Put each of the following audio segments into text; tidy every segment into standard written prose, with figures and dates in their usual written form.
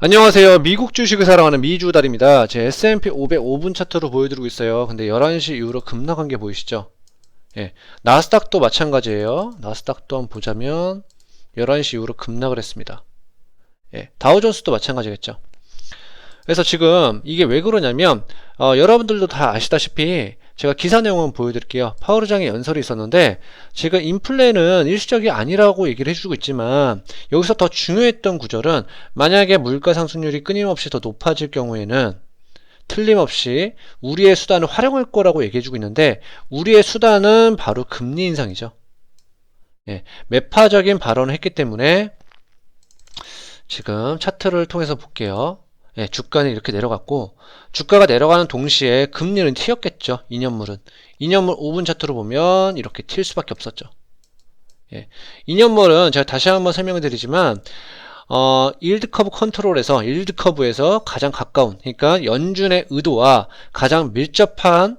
안녕하세요. 미국 주식을 사랑하는 미주달입니다. 제 S&P 500 5분 차트로 보여드리고 있어요. 근데 11시 이후로 급락한 게 보이시죠? 예. 나스닥도 마찬가지예요. 나스닥도 한번 보자면 11시 이후로 급락을 했습니다. 예. 다우존스도 마찬가지겠죠. 그래서 지금 이게 왜 그러냐면 여러분들도 다 아시다시피 제가 기사 내용을 보여드릴게요. 파월의장의 연설이 있었는데 지금 인플레는 일시적이 아니라고 얘기를 해주고 있지만 여기서 더 중요했던 구절은 만약에 물가 상승률이 끊임없이 더 높아질 경우에는 틀림없이 우리의 수단을 활용할 거라고 얘기해주고 있는데 우리의 수단은 바로 금리 인상이죠. 예, 매파적인 발언을 했기 때문에 지금 차트를 통해서 볼게요. 예, 주가는 이렇게 내려갔고 주가가 내려가는 동시에 금리는 튀었겠죠. 2년물은 5분 차트로 보면 이렇게 튈 수밖에 없었죠. 예, 2년물은 제가 다시 한번 설명을 드리지만 일드 커브 컨트롤에서 일드 커브에서 가장 가까운, 그러니까 연준의 의도와 가장 밀접한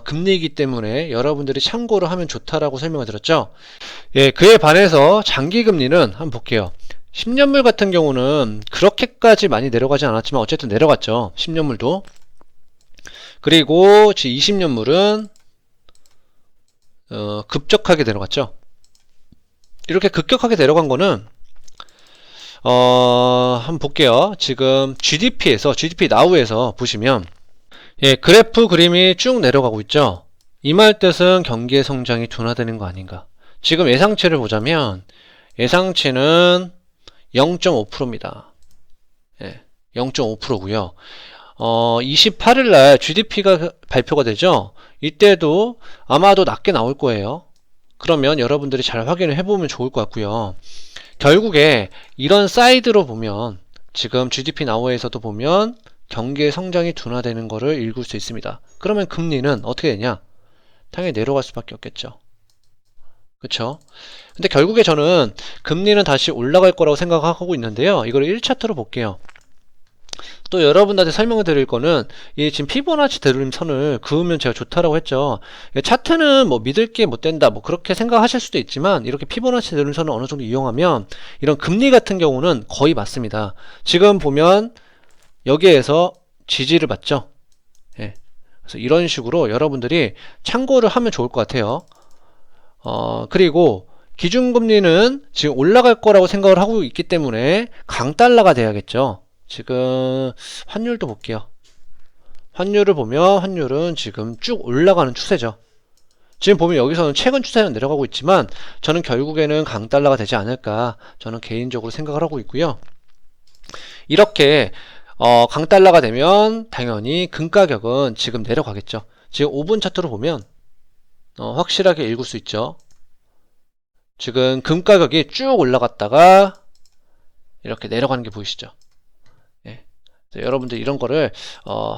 금리이기 때문에 여러분들이 참고를 하면 좋다라고 설명을 드렸죠. 예, 그에 반해서 장기 금리는 한번 볼게요. 10년물 같은 경우는 그렇게까지 많이 내려가지 않았지만 어쨌든 내려갔죠. 10년물도. 그리고 20년물은 급격하게 내려갔죠. 이렇게 급격하게 내려간 거는 한번 볼게요. 지금 GDP에서 GDP 나우에서 보시면 예, 그래프 그림이 쭉 내려가고 있죠. 이 말 뜻은 경기의 성장이 둔화되는 거 아닌가. 지금 예상치를 보자면 예상치는 0.5%입니다. 예, 0.5%고요. 28일날 GDP가 발표가 되죠. 이때도 아마도 낮게 나올 거예요. 그러면 여러분들이 잘 확인을 해보면 좋을 것 같고요. 결국에 이런 사이드로 보면 지금 GDP 나우에서도 보면 경기의 성장이 둔화되는 거를 읽을 수 있습니다. 그러면 금리는 어떻게 되냐? 당연히 내려갈 수밖에 없겠죠. 그쵸? 근데 결국에 저는 금리는 다시 올라갈 거라고 생각하고 있는데요. 이걸 1차트로 볼게요. 또 여러분들한테 설명을 드릴 거는 이 지금 피보나치 대돌림선을 그으면 제가 좋다라고 했죠. 차트는 뭐 믿을 게 못 된다 뭐 그렇게 생각하실 수도 있지만 이렇게 피보나치 대돌림선을 어느 정도 이용하면 이런 금리 같은 경우는 거의 맞습니다. 지금 보면 여기에서 지지를 받죠. 예. 그래서 이런 식으로 여러분들이 참고를 하면 좋을 것 같아요. 그리고 기준금리는 지금 올라갈 거라고 생각을 하고 있기 때문에 강달러가 돼야겠죠. 지금 환율도 볼게요. 환율을 보면 환율은 지금 쭉 올라가는 추세죠. 지금 보면 여기서는 최근 추세는 내려가고 있지만 저는 결국에는 강달러가 되지 않을까 저는 개인적으로 생각을 하고 있고요. 이렇게 강달러가 되면 당연히 금 가격은 지금 내려가겠죠. 지금 5분 차트로 보면 확실하게 읽을 수 있죠. 지금 금 가격이 쭉 올라갔다가 이렇게 내려가는 게 보이시죠? 예. 여러분들 이런 거를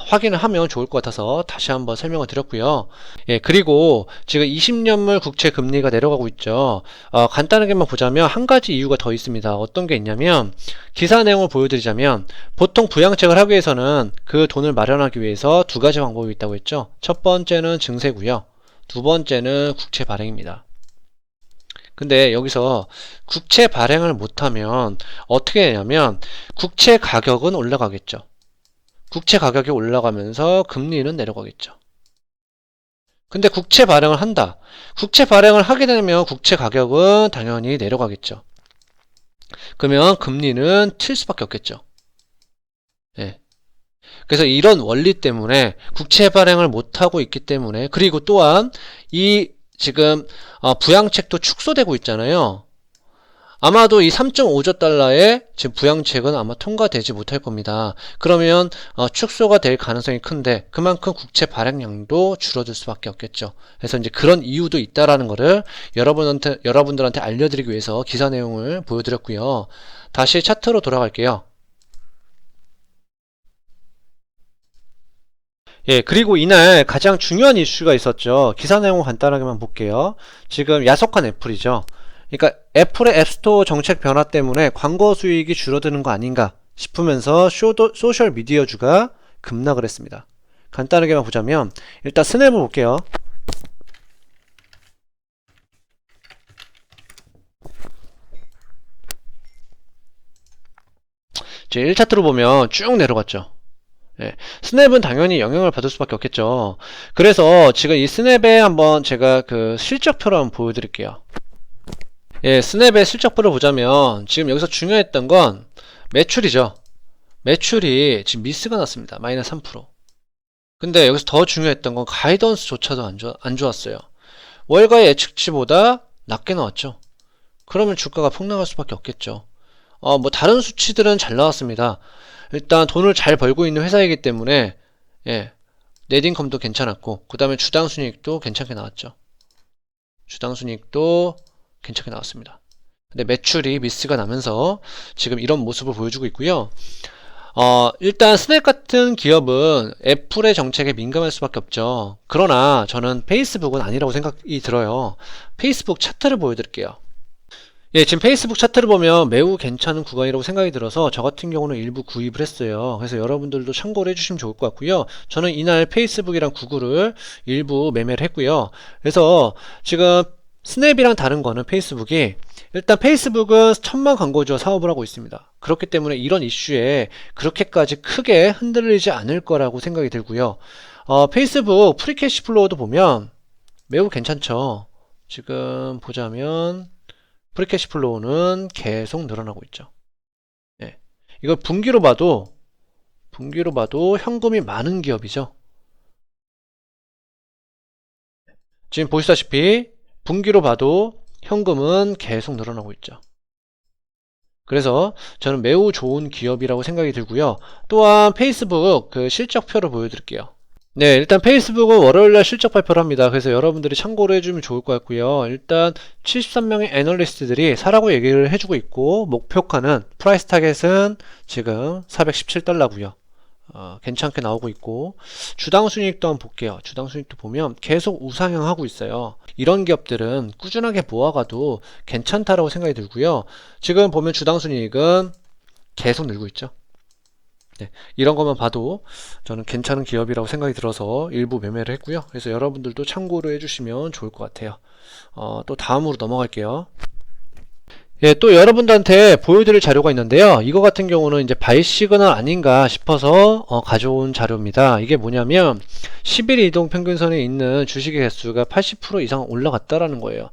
확인을 하면 좋을 것 같아서 다시 한번 설명을 드렸고요. 예, 그리고 지금 20년물 국채 금리가 내려가고 있죠. 간단하게만 보자면 한 가지 이유가 더 있습니다. 어떤 게 있냐면 기사 내용을 보여드리자면 보통 부양책을 하기 위해서는 그 돈을 마련하기 위해서 두 가지 방법이 있다고 했죠. 첫 번째는 증세고요. 두 번째는 국채 발행입니다. 근데 여기서 국채 발행을 못하면 어떻게 되냐면 국채 가격은 올라가겠죠. 국채 가격이 올라가면서 금리는 내려가겠죠. 근데 국채 발행을 한다. 국채 발행을 하게 되면 국채 가격은 당연히 내려가겠죠. 그러면 금리는 튈 수밖에 없겠죠. 예. 그래서 이런 원리 때문에 국채 발행을 못하고 있기 때문에 그리고 또한 이 지금 부양책도 축소되고 있잖아요. 아마도 이 3.5조 달러의 지금 부양책은 아마 통과되지 못할 겁니다. 그러면 축소가 될 가능성이 큰데 그만큼 국채 발행량도 줄어들 수밖에 없겠죠. 그래서 이제 그런 이유도 있다라는 거를 여러분들한테 알려드리기 위해서 기사 내용을 보여드렸고요. 다시 차트로 돌아갈게요. 예, 그리고 이날 가장 중요한 이슈가 있었죠. 기사 내용 간단하게만 볼게요. 지금 야속한 애플이죠. 그러니까 애플의 앱스토어 정책 변화 때문에 광고 수익이 줄어드는 거 아닌가 싶으면서 소셜 미디어주가 급락을 했습니다. 간단하게만 보자면 일단 스냅을 볼게요. 이제 1차트로 보면 쭉 내려갔죠. 예, 스냅은 당연히 영향을 받을 수밖에 없겠죠. 그래서 지금 이 스냅에 한번 제가 그 실적표를 한번 보여드릴게요. 예, 스냅의 실적표를 보자면 지금 여기서 중요했던 건 매출이죠. 매출이 지금 미스가 났습니다. 마이너스 3%. 근데 여기서 더 중요했던 건 가이던스조차도 안 좋았어요. 월가의 예측치보다 낮게 나왔죠. 그러면 주가가 폭락할 수밖에 없겠죠. 뭐 다른 수치들은 잘 나왔습니다. 일단 돈을 잘 벌고 있는 회사이기 때문에 예, 넷인컴도 괜찮았고 그 다음에 주당 순이익도 괜찮게 나왔죠. 주당 순이익도 괜찮게 나왔습니다. 근데 매출이 미스가 나면서 지금 이런 모습을 보여주고 있고요. 일단 스냅 같은 기업은 애플의 정책에 민감할 수밖에 없죠. 그러나 저는 페이스북은 아니라고 생각이 들어요. 페이스북 차트를 보여드릴게요. 예, 지금 페이스북 차트를 보면 매우 괜찮은 구간이라고 생각이 들어서 저 같은 경우는 일부 구입을 했어요. 그래서 여러분들도 참고를 해주시면 좋을 것 같고요. 저는 이날 페이스북이랑 구글을 일부 매매를 했고요. 그래서 지금 스냅이랑 다른 거는 페이스북이 일단 페이스북은 천만 광고주와 사업을 하고 있습니다. 그렇기 때문에 이런 이슈에 그렇게까지 크게 흔들리지 않을 거라고 생각이 들고요. 페이스북 프리캐시 플로우도 보면 매우 괜찮죠. 지금 보자면 프리캐시 플로우는 계속 늘어나고 있죠. 예. 이거 분기로 봐도 현금이 많은 기업이죠. 지금 보시다시피 분기로 봐도 현금은 계속 늘어나고 있죠. 그래서 저는 매우 좋은 기업이라고 생각이 들고요. 또한 페이스북 그 실적표를 보여드릴게요. 네, 일단 페이스북은 월요일날 실적 발표를 합니다. 그래서 여러분들이 참고를 해주면 좋을 것 같고요. 일단 73명의 애널리스트들이 사라고 얘기를 해주고 있고 목표가는 프라이스 타겟은 지금 417달러고요. 괜찮게 나오고 있고 주당 순이익도 한번 볼게요. 주당 순이익도 보면 계속 우상향하고 있어요. 이런 기업들은 꾸준하게 모아가도 괜찮다라고 생각이 들고요. 지금 보면 주당 순이익은 계속 늘고 있죠. 네, 이런 것만 봐도 저는 괜찮은 기업이라고 생각이 들어서 일부 매매를 했고요. 그래서 여러분들도 참고를 해주시면 좋을 것 같아요. 또 다음으로 넘어갈게요. 예, 또 여러분들한테 보여드릴 자료가 있는데요. 이거 같은 경우는 이제 바이 시그널 아닌가 싶어서 가져온 자료입니다. 이게 뭐냐면 10일 이동 평균선에 있는 주식의 개수가 80% 이상 올라갔다라는 거예요.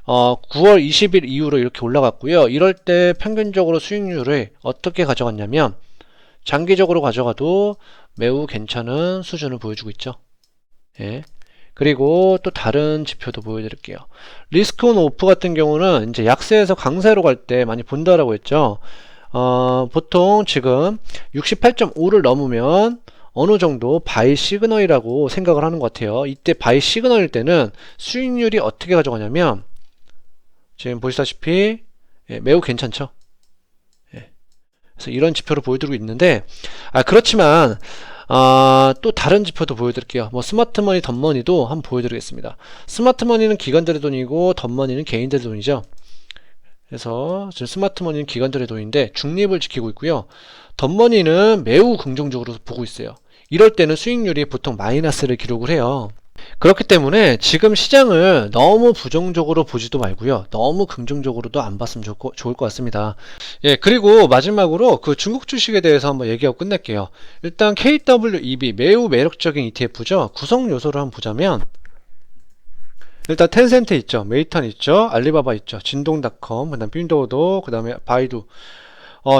9월 20일 이후로 이렇게 올라갔고요. 이럴 때 평균적으로 수익률을 어떻게 가져갔냐면 장기적으로 가져가도 매우 괜찮은 수준을 보여주고 있죠. 예. 그리고 또 다른 지표도 보여드릴게요. 리스크 온 오프 같은 경우는 이제 약세에서 강세로 갈 때 많이 본다라고 했죠. 보통 지금 68.5를 넘으면 어느 정도 바이 시그널이라고 생각을 하는 것 같아요. 이때 바이 시그널일 때는 수익률이 어떻게 가져가냐면 지금 보시다시피 매우 괜찮죠. 그래서 이런 지표를 보여드리고 있는데 그렇지만 또 다른 지표도 보여드릴게요. 뭐 스마트머니, 덤머니도 한번 보여드리겠습니다. 스마트머니는 기관들의 돈이고 덤머니는 개인들의 돈이죠. 그래서 지금 스마트머니는 기관들의 돈인데 중립을 지키고 있고요. 덤머니는 매우 긍정적으로 보고 있어요. 이럴 때는 수익률이 보통 마이너스를 기록을 해요. 그렇기 때문에 지금 시장을 너무 부정적으로 보지도 말고요. 너무 긍정적으로도 안 봤으면 좋을 것 같습니다. 예, 그리고 마지막으로 그 중국 주식에 대해서 한번 얘기하고 끝낼게요. 일단 KWEB 매우 매력적인 ETF죠. 구성 요소를 한번 보자면 일단 텐센트 있죠. 메이턴 있죠. 알리바바 있죠. 진동닷컴, 그 다음 핀도어도, 그 다음에 바이두.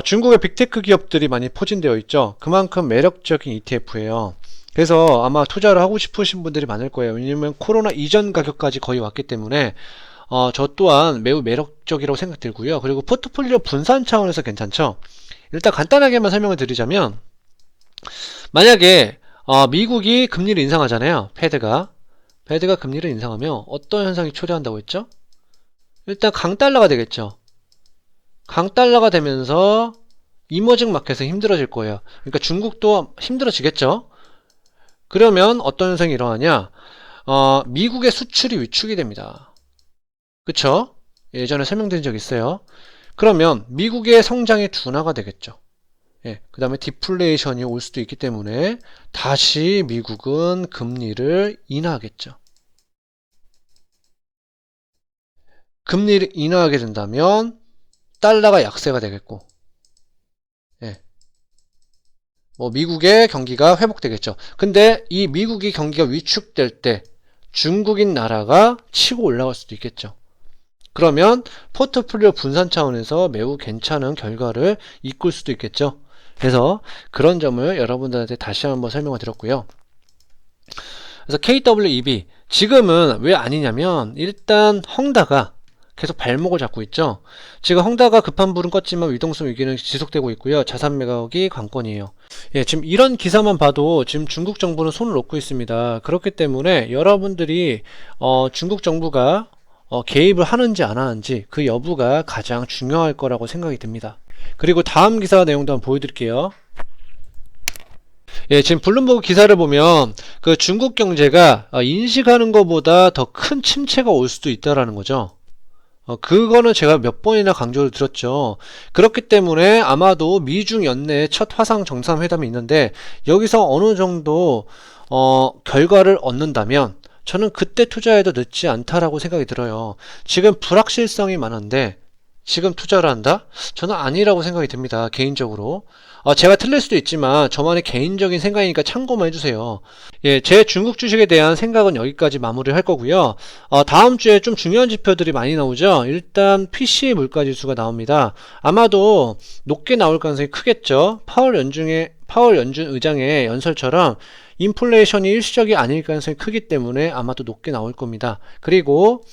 중국의 빅테크 기업들이 많이 포진되어 있죠. 그만큼 매력적인 ETF예요. 그래서 아마 투자를 하고 싶으신 분들이 많을 거예요. 왜냐면 코로나 이전 가격까지 거의 왔기 때문에 저 또한 매우 매력적이라고 생각 들고요. 그리고 포트폴리오 분산 차원에서 괜찮죠. 일단 간단하게만 설명을 드리자면 만약에 미국이 금리를 인상하잖아요. 패드가 금리를 인상하면 어떤 현상이 초래한다고 했죠? 일단 강달러가 되겠죠. 강달러가 되면서 이머징 마켓은 힘들어질 거예요. 그러니까 중국도 힘들어지겠죠. 그러면 어떤 현상이 일어나냐? 미국의 수출이 위축이 됩니다. 그쵸? 예전에 설명드린 적 있어요. 그러면 미국의 성장이 둔화가 되겠죠. 예, 그 다음에 디플레이션이 올 수도 있기 때문에 다시 미국은 금리를 인하하겠죠. 금리를 인하하게 된다면 달러가 약세가 되겠고, 예, 미국의 경기가 회복되겠죠. 근데 이 미국이 경기가 위축될 때 중국인 나라가 치고 올라갈 수도 있겠죠. 그러면 포트폴리오 분산 차원에서 매우 괜찮은 결과를 이끌 수도 있겠죠. 그래서 그런 점을 여러분들한테 다시 한번 설명을 드렸고요. 그래서 KWEB 지금은 왜 아니냐면 일단 헝다가 계속 발목을 잡고 있죠. 지금 헝다가 급한 불은 껐지만 위동성 위기는 지속되고 있고요. 자산 매각이 관건이에요. 예, 지금 이런 기사만 봐도 지금 중국 정부는 손을 놓고 있습니다. 그렇기 때문에 여러분들이 중국 정부가 개입을 하는지 안 하는지 그 여부가 가장 중요할 거라고 생각이 듭니다. 그리고 다음 기사 내용도 한번 보여드릴게요. 예, 지금 블룸버그 기사를 보면 그 중국 경제가 인식하는 것보다 더 큰 침체가 올 수도 있다라는 거죠. 그거는 제가 몇 번이나 강조를 드렸죠. 그렇기 때문에 아마도 미중 연내에 첫 화상 정상회담이 있는데 여기서 어느 정도 결과를 얻는다면 저는 그때 투자해도 늦지 않다라고 생각이 들어요. 지금 불확실성이 많은데 지금 투자를 한다? 저는 아니라고 생각이 듭니다. 개인적으로. 제가 틀릴 수도 있지만 저만의 개인적인 생각이니까 참고만 해주세요. 예, 제 중국 주식에 대한 생각은 여기까지 마무리를 할 거고요. 다음 주에 좀 중요한 지표들이 많이 나오죠. 일단 PC 물가지수가 나옵니다. 아마도 높게 나올 가능성이 크겠죠. 파월 연준 의장의 연설처럼 인플레이션이 일시적이 아닐 가능성이 크기 때문에 아마도 높게 나올 겁니다. 그리고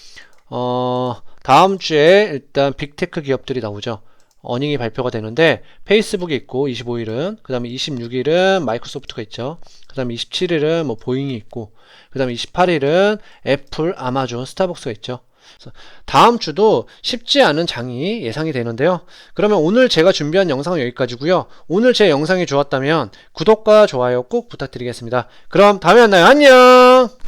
다음 주에 일단 빅테크 기업들이 나오죠. 어닝이 발표가 되는데 페이스북이 있고 25일은 그 다음에 26일은 마이크로소프트가 있죠. 그 다음에 27일은 뭐 보잉이 있고 그 다음에 28일은 애플, 아마존, 스타벅스가 있죠. 그래서 다음 주도 쉽지 않은 장이 예상이 되는데요. 그러면 오늘 제가 준비한 영상은 여기까지고요. 오늘 제 영상이 좋았다면 구독과 좋아요 꼭 부탁드리겠습니다. 그럼 다음에 만나요. 안녕.